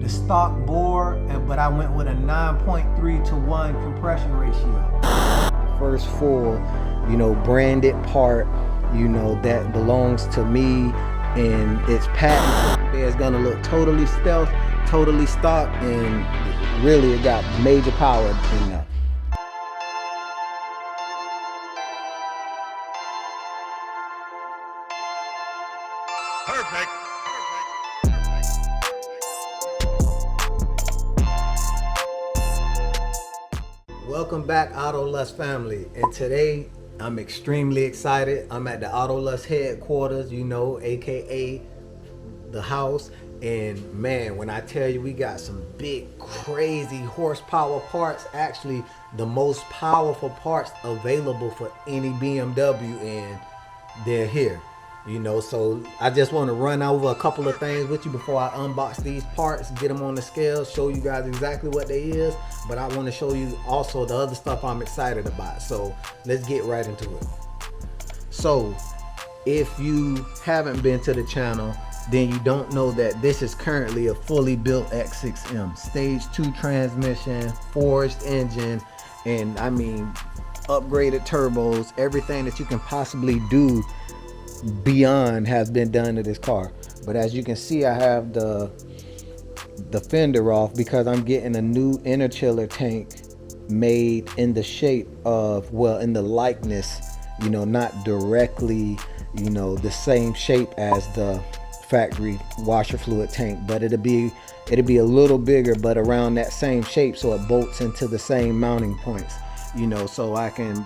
the stock bore, but I went with a 9.3 to 1 compression ratio. First full, branded part, that belongs to me, and it's patented. It's gonna look totally stealth, totally stock, and really it got major power in there. Perfect. Welcome back, Autolust family, and today I'm extremely excited. I'm at the Autolust headquarters, aka the house, and man, when I tell you we got some big crazy horsepower parts, actually the most powerful parts available for any BMW, and they're here. So I just want to run over a couple of things with you before I unbox these parts, get them on the scale, show you guys exactly what they is, but I want to show you also the other stuff I'm excited about. So let's get right into it. So if you haven't been to the channel, then you don't know that this is currently a fully built X6M, stage 2 transmission, forged engine, and I mean upgraded turbos. Everything that you can possibly do beyond has been done to this car. But as you can see, I have the fender off because I'm getting a new interchiller tank made in the shape of, well, in the likeness, not directly, the same shape as the factory washer fluid tank, but it'll be a little bigger, but around that same shape, so it bolts into the same mounting points, so I can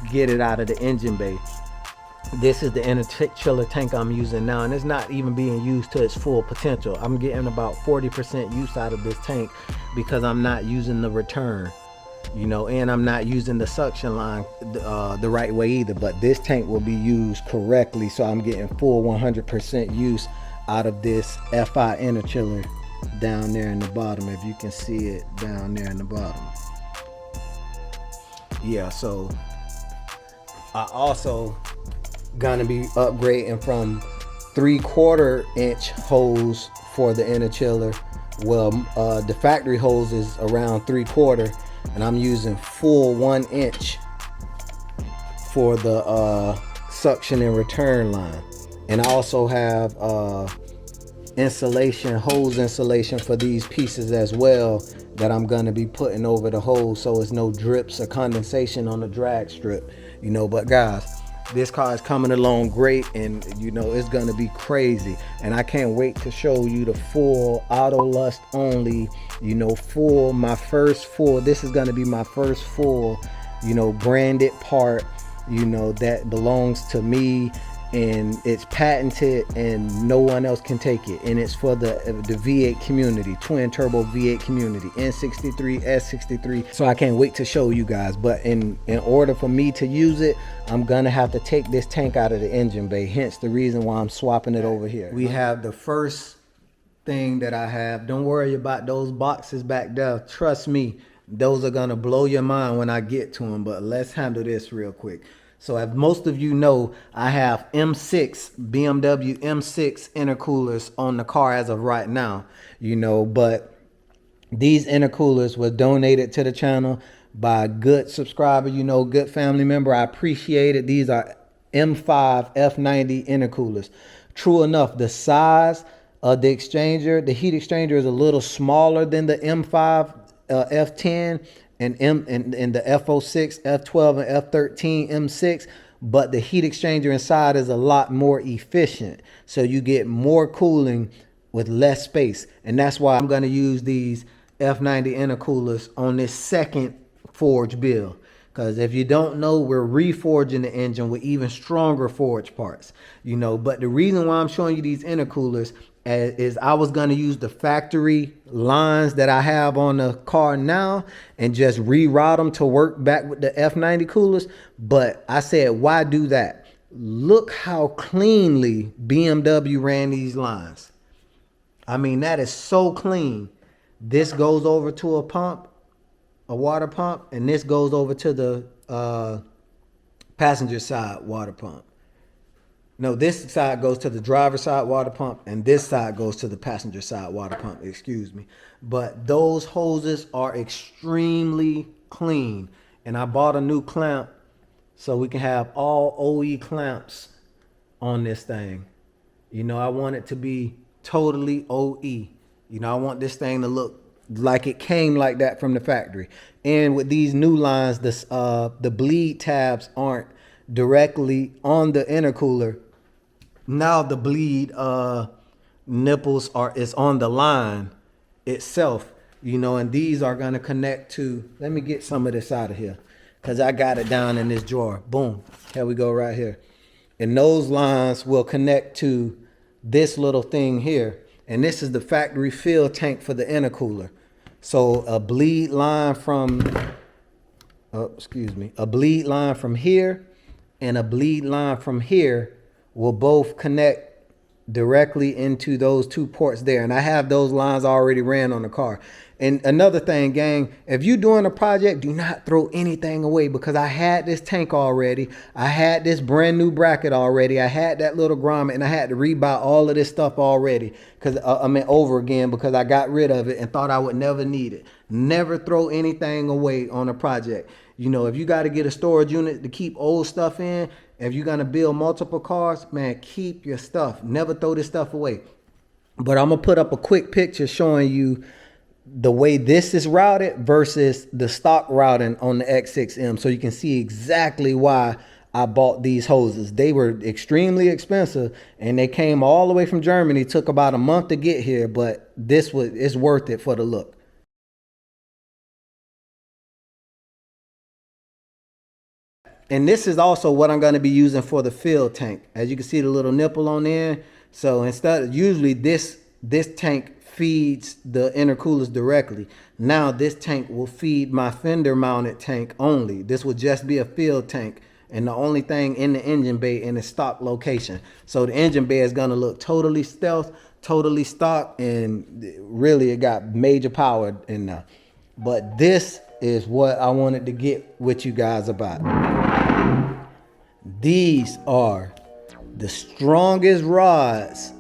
get it out of the engine bay. This is the interchiller tank I'm using now, and it's not even being used to its full potential. I'm getting about 40% use out of this tank because I'm not using the return, and I'm not using the suction line the right way either. But this tank will be used correctly, so I'm getting full 100% use out of this FI interchiller down there in the bottom. If you can see it down there in the bottom. Yeah, so I also gonna be upgrading from 3/4 inch hose for the interchiller. Well, the factory hose is around 3/4, and I'm using full 1 inch for the suction and return line. And I also have insulation, hose insulation for these pieces as well, that I'm gonna be putting over the hose so it's no drips or condensation on the drag strip. But guys, this car is coming along great, and it's gonna be crazy, and I can't wait to show you the full Autolust only, this is gonna be my first full, branded part, that belongs to me, and it's patented and no one else can take it, and it's for the V8 community, twin turbo V8 community, N63, S63. So I can't wait to show you guys, but in order for me to use it, I'm gonna have to take this tank out of the engine bay, hence the reason why I'm swapping it over here. We have the first thing that I have. Don't worry about those boxes back there, trust me, those are gonna blow your mind when I get to them, but let's handle this real quick. So as most of you know, I have BMW M6 intercoolers on the car as of right now, but these intercoolers were donated to the channel by a good subscriber, good family member. I appreciate it. These are M5 F90 intercoolers. True enough, the size of the exchanger, the heat exchanger, is a little smaller than the M5 F10 and the F06, F12, and F13 M6, but the heat exchanger inside is a lot more efficient, so you get more cooling with less space, and that's why I'm going to use these F90 intercoolers on this second forge build. Because if you don't know, we're reforging the engine with even stronger forge parts, but the reason why I'm showing you these intercoolers is I was going to use the factory lines that I have on the car now and just reroute them to work back with the F90 coolers. But I said, why do that? Look how cleanly BMW ran these lines. I mean, that is so clean. This goes over to a pump, a water pump, and this goes over to the passenger side water pump. No, this side goes to the driver's side water pump, and this side goes to the passenger side water pump, excuse me. But those hoses are extremely clean. And I bought a new clamp so we can have all OE clamps on this thing. You know, I want it to be totally OE. You know, I want this thing to look like it came like that from the factory. And with these new lines, the bleed tabs aren't directly on the intercooler. Now the bleed nipples is on the line itself, you know, and these are gonna connect to, let me get some of this out of here because I got it down in this drawer. Boom, here we go right here. And those lines will connect to this little thing here. And this is the factory fill tank for the intercooler. So a bleed line from, a bleed line from here and a bleed line from here will both connect directly into those two ports there. And I have those lines already ran on the car. And another thing, gang, if you're doing a project, do not throw anything away, because I had this tank already. I had this brand new bracket already. I had that little grommet, and I had to rebuy all of this stuff already because over again, because I got rid of it and thought I would never need it. Never throw anything away on a project. You know, if you got to get a storage unit to keep old stuff in, if you're going to build multiple cars, man, keep your stuff. Never throw this stuff away. But I'm going to put up a quick picture showing you the way this is routed versus the stock routing on the X6M, so you can see exactly why I bought these hoses. They were extremely expensive and they came all the way from Germany. Took about a month to get here, but it's worth it for the look. And this is also what I'm going to be using for the fill tank. As you can see, the little nipple on there. So usually this tank feeds the intercoolers directly. Now this tank will feed my fender mounted tank only. This will just be a fill tank and the only thing in the engine bay in its stock location. So the engine bay is going to look totally stealth, totally stock, and really it got major power in there. But this is what I wanted to get with you guys about. These are the strongest rods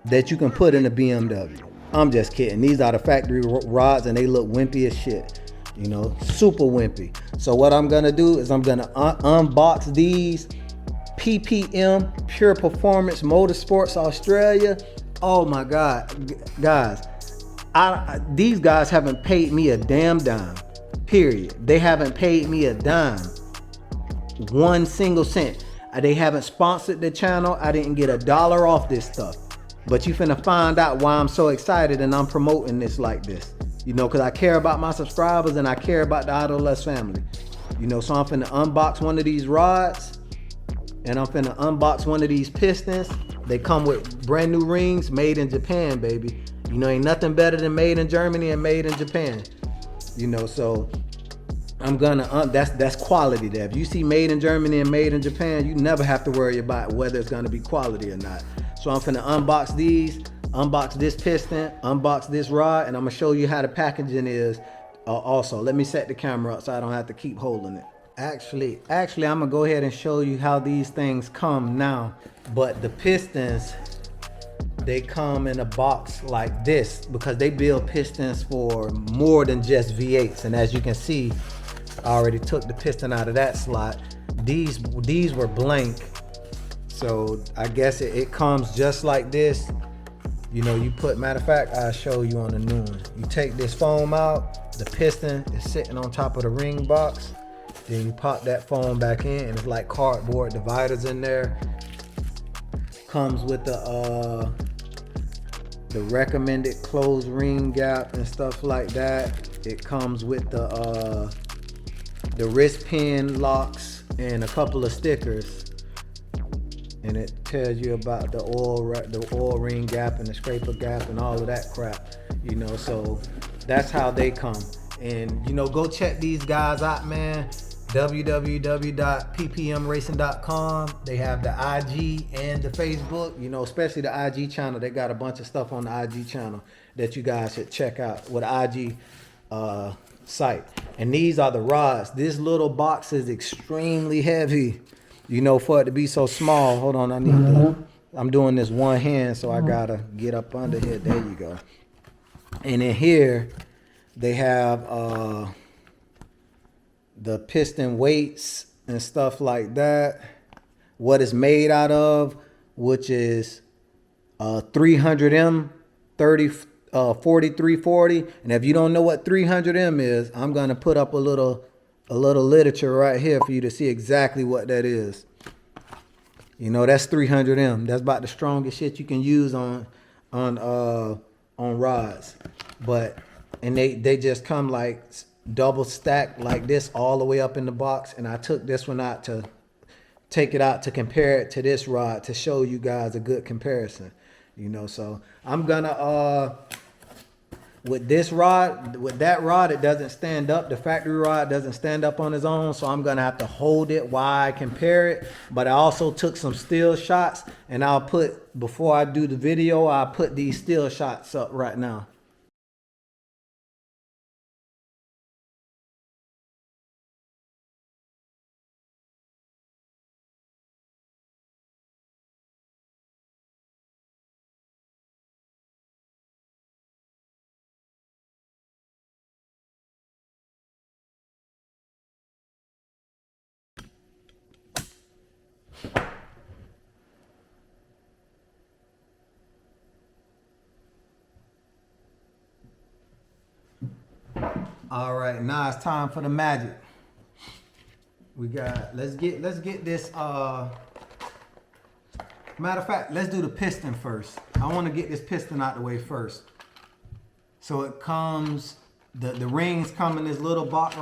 that you can put in a BMW. I'm just kidding. These are the factory rods and they look wimpy as shit. You know, super wimpy. So what I'm gonna do is I'm gonna unbox these PPM Pure Performance Motorsports Australia. Oh my God, guys. These guys haven't paid me a damn dime, period. They haven't paid me a dime. 1 single cent. They haven't sponsored the channel. I didn't get $1 off this stuff. But you finna find out why I'm so excited and I'm promoting this like this. You know, because I care about my subscribers and I care about the Autoless family. You know, so I'm finna unbox one of these rods and I'm finna unbox one of these pistons. They come with brand new rings, made in Japan, baby. You know, ain't nothing better than made in Germany and made in Japan. You know, so I'm gonna, that's quality there. If you see made in Germany and made in Japan, you never have to worry about whether it's gonna be quality or not. So I'm finna unbox these, unbox this piston, unbox this rod, and I'm gonna show you how the packaging is also. Let me set the camera up so I don't have to keep holding it. Actually, I'm gonna go ahead and show you how these things come now. But the pistons, they come in a box like this because they build pistons for more than just V8s. And as you can see, I already took the piston out of that slot. These were blank. So I guess it comes just like this. You know, you put, matter of fact, I'll show you on the new one. You take this foam out, the piston is sitting on top of the ring box. Then you pop that foam back in and it's like cardboard dividers in there. Comes with the recommended closed ring gap and stuff like that. It comes with the wrist pin locks and a couple of stickers. And it tells you about the oil ring gap and the scraper gap and all of that crap, you know. So that's how they come. And you know, go check these guys out, man. www.ppmracing.com. They have the IG and the Facebook, you know, especially the IG channel. They got a bunch of stuff on the IG channel that you guys should check out with the IG site. And these are the rods. This little box is extremely heavy. you know, for it to be so small. Hold on, I need to, I'm doing this one hand, so I gotta get up under here. There you go. And in here, they have the piston weights and stuff like that. What it's made out of, which is 300M 4340. And if you don't know what 300M is, I'm gonna put up a little literature right here for you to see exactly what that is. You know, that's 300M. That's about the strongest shit you can use on rods. But and they just come like double stacked like this all the way up in the box. And I took this one out to take it out to compare it to this rod to show you guys a good comparison. You know, so I'm gonna with this rod, with that rod, it doesn't stand up. The factory rod doesn't stand up on its own, so I'm gonna have to hold it while I compare it. But I also took some still shots, and I'll put, before I do the video, I'll put these still shots up right now. All right, now it's time for the magic. We got, let's get this, matter of fact, let's do the piston first. I want to get this piston out the way first. So it comes, the rings come in this little box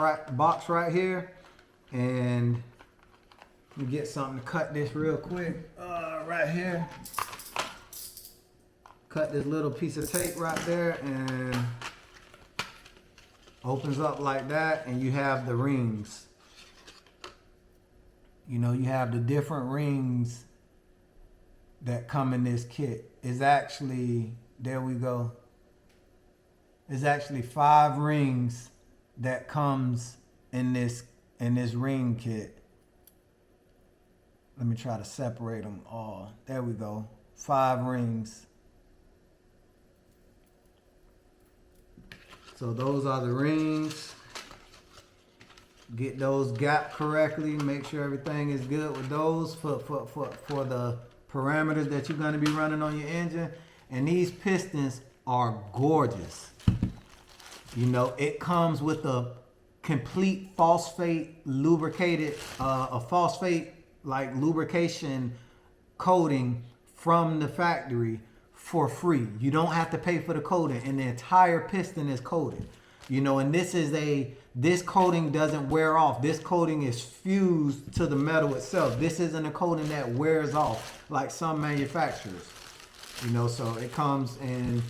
right here. And let me get something to cut this real quick. Right here. Cut this little piece of tape right there, and opens up like that, and you have the rings. You know, you have the different rings that come in this kit. It's actually, there we go. It's actually 5 rings that comes in this ring kit. Let me try to separate them all. There we go. 5 rings. So those are the rings. Get those gapped correctly. Make sure everything is good with those for the parameters that you're going to be running on your engine. And these pistons are gorgeous. You know, it comes with a complete phosphate lubricated, a phosphate like lubrication coating from the factory for free. You don't have to pay for the coating, and the entire piston is coated. You know, and this coating doesn't wear off. This coating is fused to the metal itself. This isn't a coating that wears off like some manufacturers. You know, so it comes in,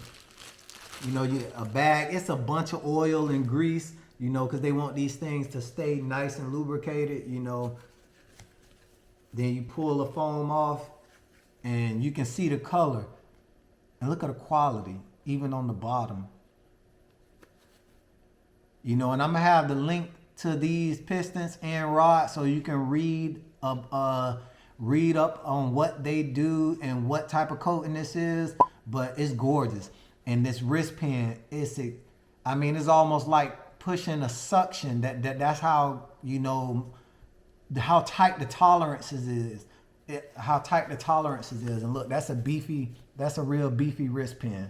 you know, a bag. It's a bunch of oil and grease, you know, because they want these things to stay nice and lubricated, you know. Then you pull the foam off, and you can see the color. And look at the quality, even on the bottom. You know, and I'm gonna have the link to these pistons and rods so you can read up on what they do and what type of coating this is. But it's gorgeous. And this wrist pin, it's almost like pushing a suction. That's how, you know, how tight the tolerances is. How tight the tolerances is. And look, that's a real beefy wrist pin.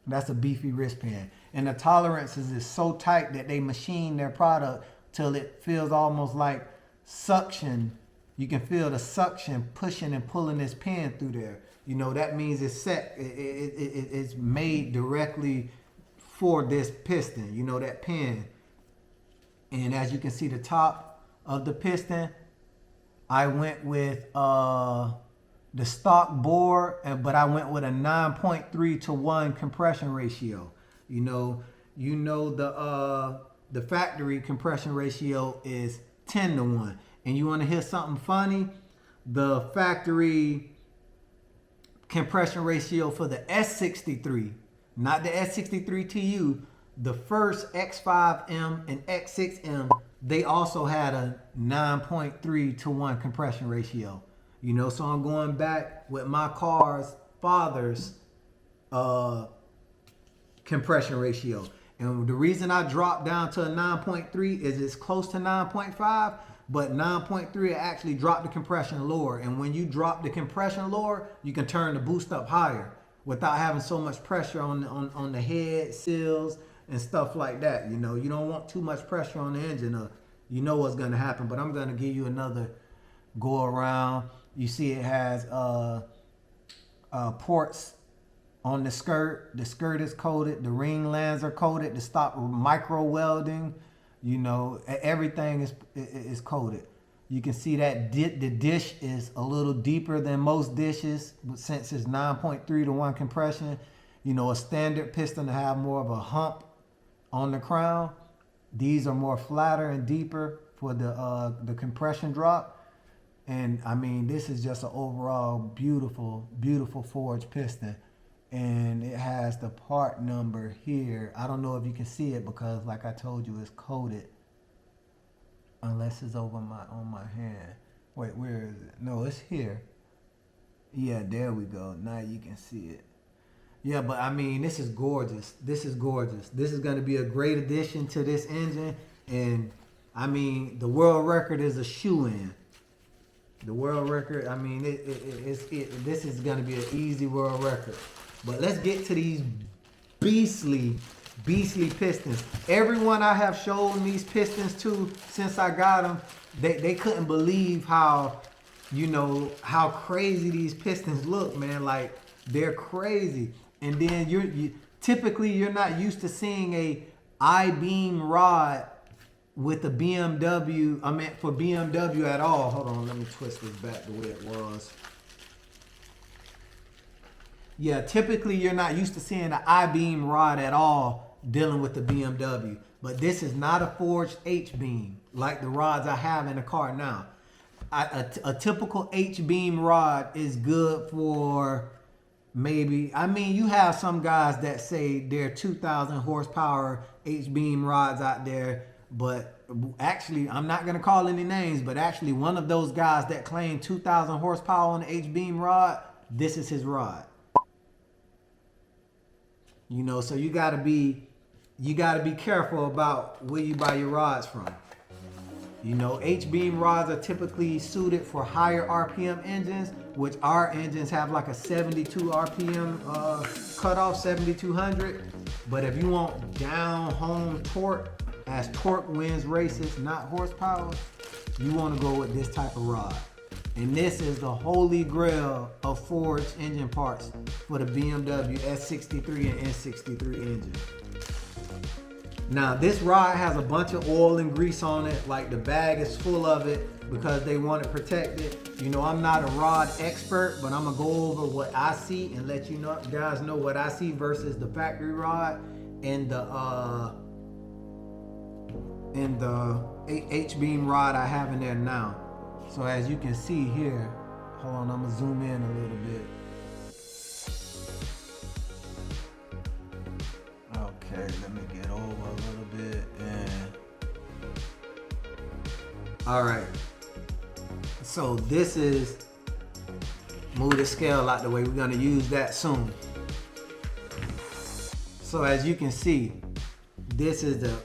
That's a beefy wrist pin. And the tolerances is so tight that they machine their product till it feels almost like suction. You can feel the suction pushing and pulling this pin through there. You know, that means it's set. It's made directly for this piston. You know, that pin. And as you can see, the top of the piston, I went with the stock bore, but I went with a 9.3 to 1 compression ratio. You know the factory compression ratio is 10 to 1. And you want to hear something funny? The factory compression ratio for the S63, not the S63 TU, the first X5M and X6M, they also had a 9.3 to 1 compression ratio. You know, so I'm going back with my car's father's compression ratio. And the reason I dropped down to a 9.3 is it's close to 9.5, but 9.3 actually dropped the compression lower. And when you drop the compression lower, you can turn the boost up higher without having so much pressure on the head, seals, and stuff like that. You know, you don't want too much pressure on the engine. You know what's going to happen. But I'm going to give you another go around. You see it has ports on the skirt. The skirt is coated. The ring lands are coated to stop micro welding. You know, everything is coated. You can see that the dish is a little deeper than most dishes, but since it's 9.3 to 1 compression, you know, a standard piston to have more of a hump on the crown. These are more flatter and deeper for the compression drop. And I mean, this is just an overall beautiful, beautiful forged piston. And it has the part number here. I don't know if you can see it because, like I told you, it's coated. Unless it's over on my hand. Wait, where is it? No, it's here. Yeah, there we go. Now you can see it. Yeah, but I mean, this is gorgeous. This is gorgeous. This is going to be a great addition to this engine. And I mean, the world record is a shoe-in. The world record, I mean, this is going to be an easy world record. But let's get to these beastly pistons. Everyone I have shown these pistons to since I got them, they couldn't believe how, you know, how crazy these pistons look, man. Like, they're crazy. And then typically you're not used to seeing a I-beam rod with a BMW, I meant for BMW at all. Hold on, let me twist this back the way it was. Yeah, typically you're not used to seeing an I-beam rod at all dealing with the BMW. But this is not a forged H-beam like the rods I have in the car now. A typical H-beam rod is good for maybe, I mean, you have some guys that say they're 2,000 horsepower H-beam rods out there. But actually, I'm not going to call any names, but actually one of those guys that claimed 2,000 horsepower on the H-beam rod, this is his rod. You know, so you gotta be careful about where you buy your rods from. You know, H-beam rods are typically suited for higher RPM engines, which our engines have like a 72 RPM cutoff, 7,200. But if you want down home torque, as torque wins races, not horsepower, you want to go with this type of rod. And this is the holy grail of forged engine parts for the BMW S63 and N63 engine. Now, this rod has a bunch of oil and grease on it, like the bag is full of it because they want it protected. You know, I'm not a rod expert, but I'm gonna go over what I see and let you know, guys know what I see versus the factory rod and the H-beam rod I have in there now. So as you can see here, hold on, I'm gonna zoom in a little bit. Okay, let me get over a little bit and all right. So this is, move the scale out the way. We're gonna use that soon. So as you can see, this is the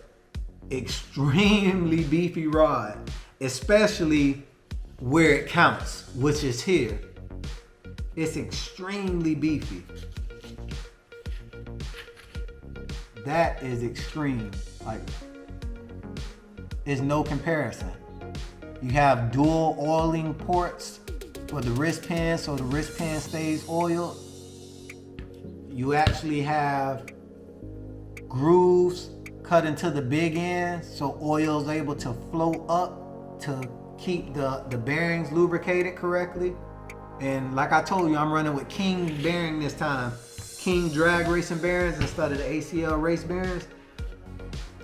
extremely beefy rod, especially where it counts, which is here. It's extremely beefy. That is extreme. Like, there's no comparison. You have dual oiling ports for the wrist pan, so the wrist pan stays oiled. You actually have grooves cut into the big end, so oil is able to flow up to keep the bearings lubricated correctly. And like I told you, I'm running with King bearing this time. King drag racing bearings instead of the ACL race bearings.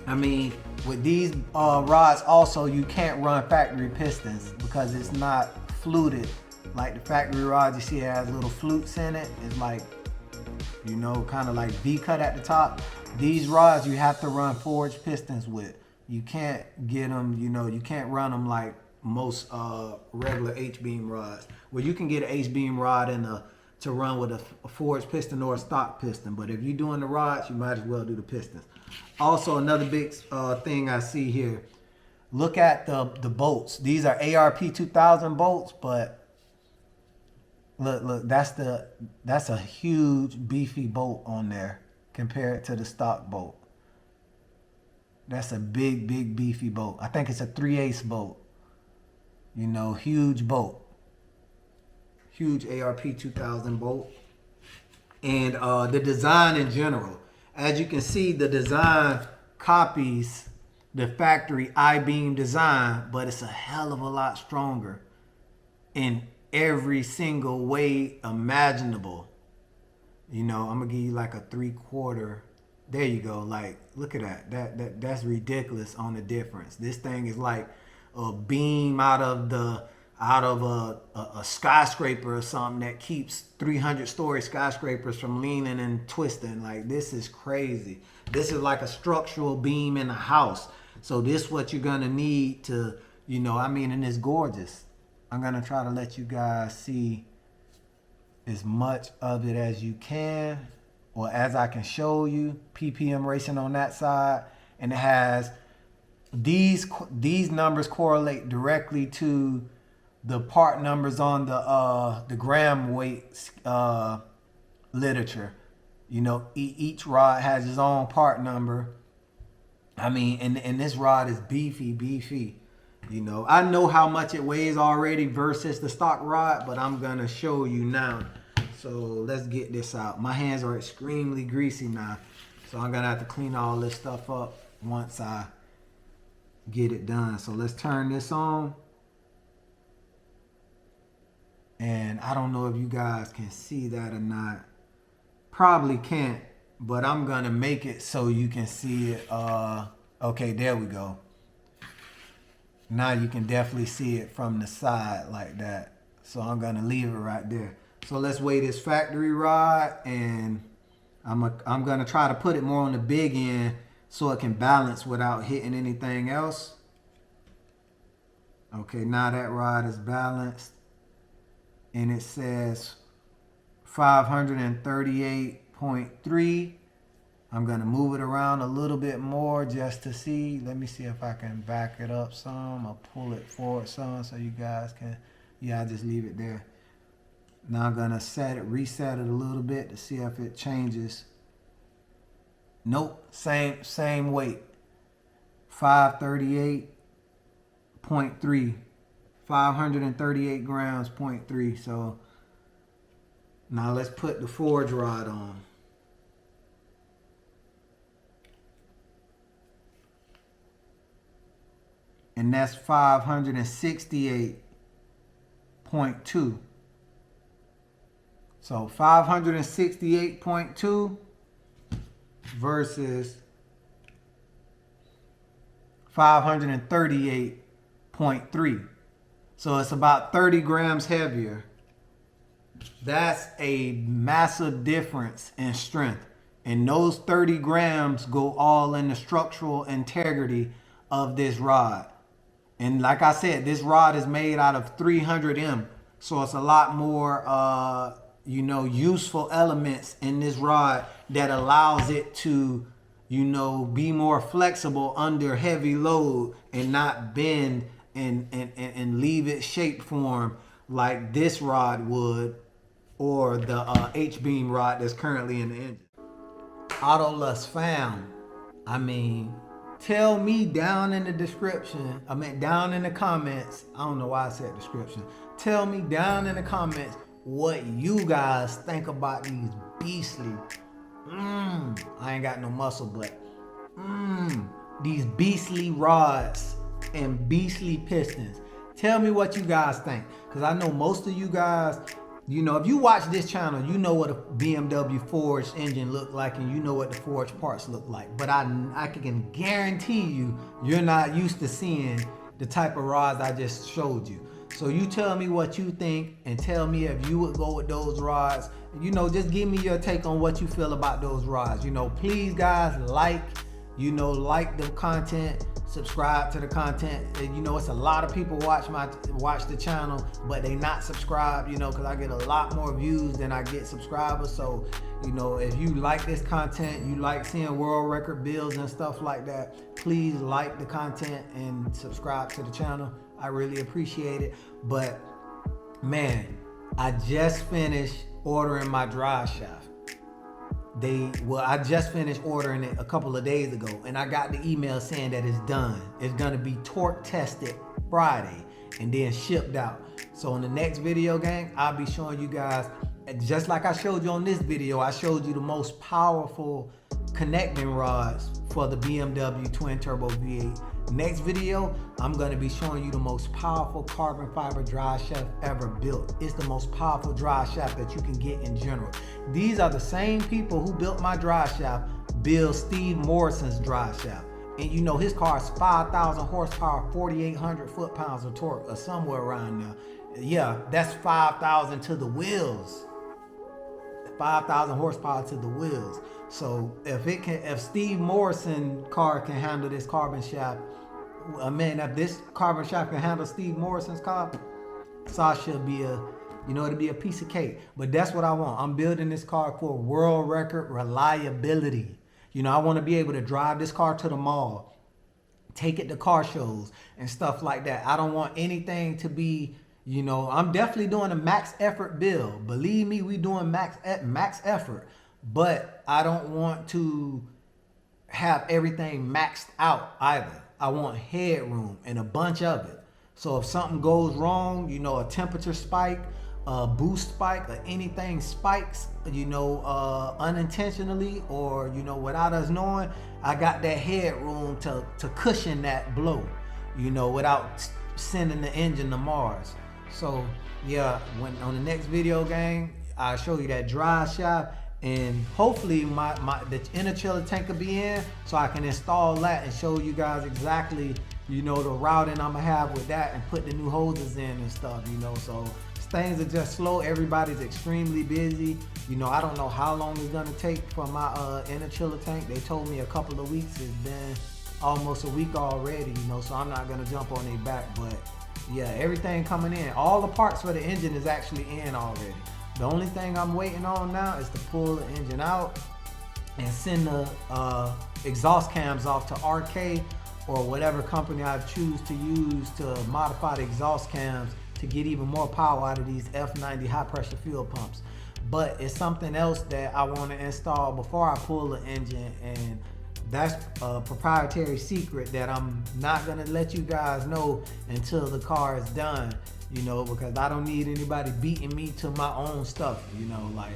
I mean, with these rods also, you can't run factory pistons because it's not fluted. Like the factory rods, you see it has little flutes in it. It's like, you know, kind of like V-cut at the top. These rods you have to run forged pistons with. You can't get them, you can't run them like most regular H-beam rods. Well, you can get an H-beam rod to run with a forged piston or a stock piston. But if you're doing the rods, you might as well do the pistons. Also, another big thing I see here. Look at the bolts. These are ARP 2000 bolts, but look, that's a huge beefy bolt on there compared to the stock bolt. That's a big beefy bolt. I think it's a 3/8 bolt. Huge bolt. Huge ARP 2000 bolt. And the design in general. As you can see, the design copies the factory I-beam design, but it's a hell of a lot stronger in every single way imaginable. I'm gonna give you like a 3/4. There you go. Like, look at that. That's ridiculous on the difference. This thing is like a beam out of a skyscraper or something that keeps 300-story skyscrapers from leaning and twisting. Like, this is crazy. This is like a structural beam in a house. So this is what you're gonna need to, and it's gorgeous. I'm gonna try to let you guys see as much of it as you can, or as I can show you. PPM racing on that side, and it has these numbers correlate directly to the part numbers on the gram weight literature. Each rod has its own part number. And this rod is beefy. I know how much it weighs already versus the stock rod, but I'm gonna show you now. So let's get this out. My hands are extremely greasy now, so I'm gonna have to clean all this stuff up once I get it done. So let's turn this on. And I don't know if you guys can see that or not. Probably can't, but I'm gonna make it so you can see it. Okay, there we go. Now you can definitely see it from the side like that. So I'm gonna leave it right there. So let's weigh this factory rod, and I'm gonna try to put it more on the big end so it can balance without hitting anything else. Okay, now that rod is balanced, and it says 538.3. I'm gonna move it around a little bit more just to see. Let me see if I can back it up some or pull it forward some so you guys can, I just leave it there. Now I'm gonna reset it a little bit to see if it changes. Nope, same weight. 538.3. 538 grams, 0.3. So now let's put the forge rod on. And that's 568.2. So 568.2 versus 538.3. So it's about 30 grams heavier. That's a massive difference in strength. And those 30 grams go all in the structural integrity of this rod. And like I said, this rod is made out of 300M. So it's a lot more, useful elements in this rod that allows it to, be more flexible under heavy load and not bend and leave its shape form like this rod would, or the H-beam rod that's currently in the engine. Autolust fam, tell me down in the description, down in the comments, I don't know why I said description. Tell me down in the comments what you guys think about these beastly, I ain't got no muscle, but these beastly rods and beastly pistons. Tell me what you guys think, because I know most of you guys, if you watch this channel, you know what a BMW forged engine look like, and you know what the forged parts look like. But I can guarantee you're not used to seeing the type of rods I just showed you. So you tell me what you think, and tell me if you would go with those rods you know, just give me your take on what you feel about those rods. You know, please guys, like the content, subscribe to the content. And, you know, it's a lot of people watch the channel, but they not subscribed, you know, because I get a lot more views than I get subscribers. So, you know, if you like this content, you like seeing world record builds and stuff like that, please like the content and subscribe to the channel. I really appreciate it. But man, I just finished ordering my drive shaft. I just finished ordering it a couple of days ago, and I got the email saying that it's done. It's gonna be torque tested Friday and then shipped out. So in the next video, gang, I'll be showing you guys, just like I showed you on this video, I showed you the most powerful connecting rods for the BMW twin turbo V8. Next video, I'm going to be showing you the most powerful carbon fiber drive shaft ever built. It's the most powerful drive shaft that you can get in general. These are the same people who built my drive shaft build Steve Morrison's drive shaft. And you know, his car is 5,000 horsepower, 4,800 foot-pounds of torque, or somewhere around there. Yeah, that's 5,000 to the wheels. 5,000 horsepower to the wheels. So if Steve Morrison car can handle this carbon shaft, if this carbon shaft can handle Steve Morrison's car, Sasha will be it'll be a piece of cake. But that's what I want. I'm building this car for world record reliability. You know, I want to be able to drive this car to the mall, take it to car shows and stuff like that. I don't want anything to be, you know, I'm definitely doing a max effort build. Believe me, we doing max effort. But I don't want to have everything maxed out either. I want headroom and a bunch of it. So if something goes wrong, you know, a temperature spike, a boost spike, or anything spikes, you know, unintentionally or, you know, without us knowing, I got that headroom to cushion that blow, you know, without sending the engine to Mars. So yeah, when on the next video, gang, I'll show you that drive shaft, and hopefully the interchiller tank will be in, so I can install that and show you guys exactly, you know, the routing I'm gonna have with that and put the new hoses in and stuff, you know. So things are just slow. Everybody's extremely busy. You know, I don't know how long it's gonna take for my interchiller tank. They told me a couple of weeks. It's been almost a week already, you know, so I'm not gonna jump on their back. But yeah, everything coming in. All the parts for the engine is actually in already. The only thing I'm waiting on now is to pull the engine out and send the exhaust cams off to RK or whatever company I choose to use to modify the exhaust cams to get even more power out of these F90 high pressure fuel pumps. But it's something else that I want to install before I pull the engine, and that's a proprietary secret that I'm not gonna let you guys know until the car is done, you know, because I don't need anybody beating me to my own stuff, you know, like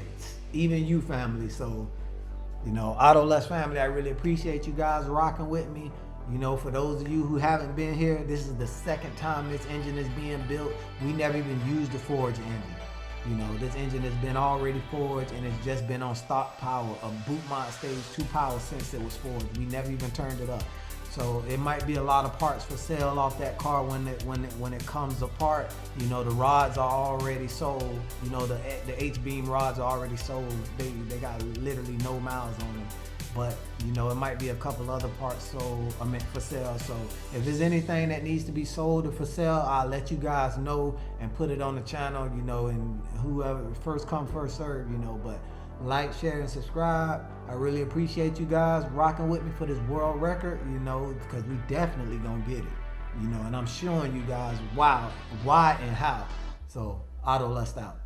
even you family. So, you know, Autolust family, I really appreciate you guys rocking with me. You know, for those of you who haven't been here, this is the second time this engine is being built. We never even used the forged engine. You know, this engine has been already forged and it's just been on stock power, a Bootmont stage 2 power since it was forged. We never even turned it up. So it might be a lot of parts for sale off that car when it comes apart. You know, the rods are already sold. You know, the H-beam rods are already sold. They got literally no miles on them. But you know, it might be a couple other parts sold, for sale. So if there's anything that needs to be sold or for sale, I'll let you guys know and put it on the channel, you know, and whoever, first come, first serve, you know. But like, share, and subscribe. I really appreciate you guys rocking with me for this world record, you know, because we definitely gonna get it, you know, and I'm showing you guys why and how. So Autolust out.